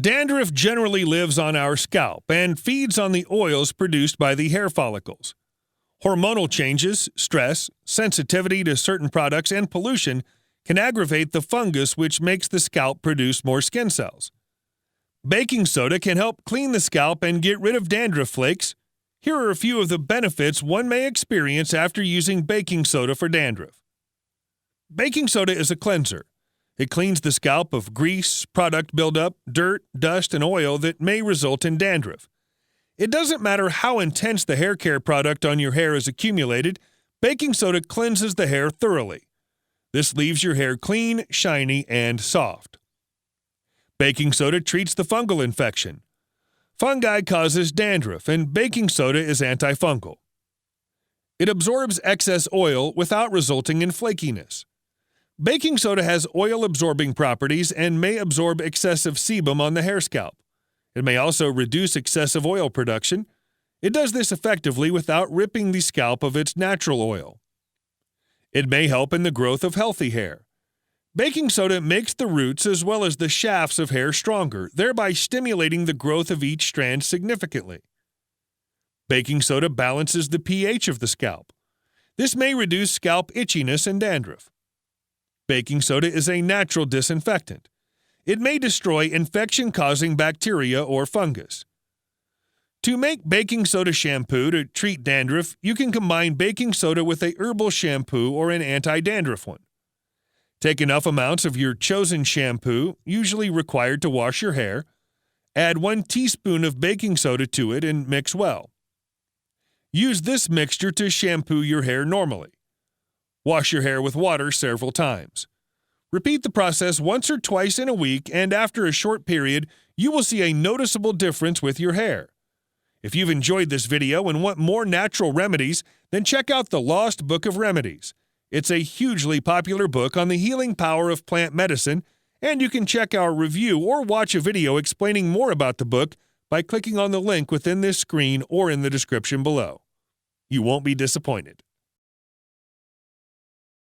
Dandruff generally lives on our scalp and feeds on the oils produced by the hair follicles. Hormonal changes, stress, sensitivity to certain products, and pollution can aggravate the fungus, which makes the scalp produce more skin cells. Baking soda can help clean the scalp and get rid of dandruff flakes. Here are a few of the benefits one may experience after using baking soda for dandruff. Baking soda is a cleanser. It cleans the scalp of grease, product buildup, dirt, dust, and oil that may result in dandruff. It doesn't matter how intense the hair care product on your hair is accumulated, baking soda cleanses the hair thoroughly. This leaves your hair clean, shiny, and soft. Baking soda treats the fungal infection. Fungi causes dandruff, and baking soda is anti-fungal. It absorbs excess oil without resulting in flakiness. Baking soda has oil-absorbing properties and may absorb excessive sebum on the hair scalp. It may also reduce excessive oil production. It does this effectively without ripping the scalp of its natural oil. It may help in the growth of healthy hair. Baking soda makes the roots as well as the shafts of hair stronger, thereby stimulating the growth of each strand significantly. Baking soda balances the pH of the scalp. This may reduce scalp itchiness and dandruff. Baking soda is a natural disinfectant. It may destroy infection-causing bacteria or fungus. To make baking soda shampoo to treat dandruff, you can combine baking soda with a herbal shampoo or an anti-dandruff one. Take enough amounts of your chosen shampoo, usually required to wash your hair. Add 1 teaspoon of baking soda to it and mix well. Use this mixture to shampoo your hair normally. Wash your hair with water several times. Repeat the process once or twice in a week, and after a short period, you will see a noticeable difference with your hair. If you've enjoyed this video and want more natural remedies, then check out The Lost Book of Remedies. It's a hugely popular book on the healing power of plant medicine, and you can check our review or watch a video explaining more about the book by clicking on the link within this screen or in the description below. You won't be disappointed.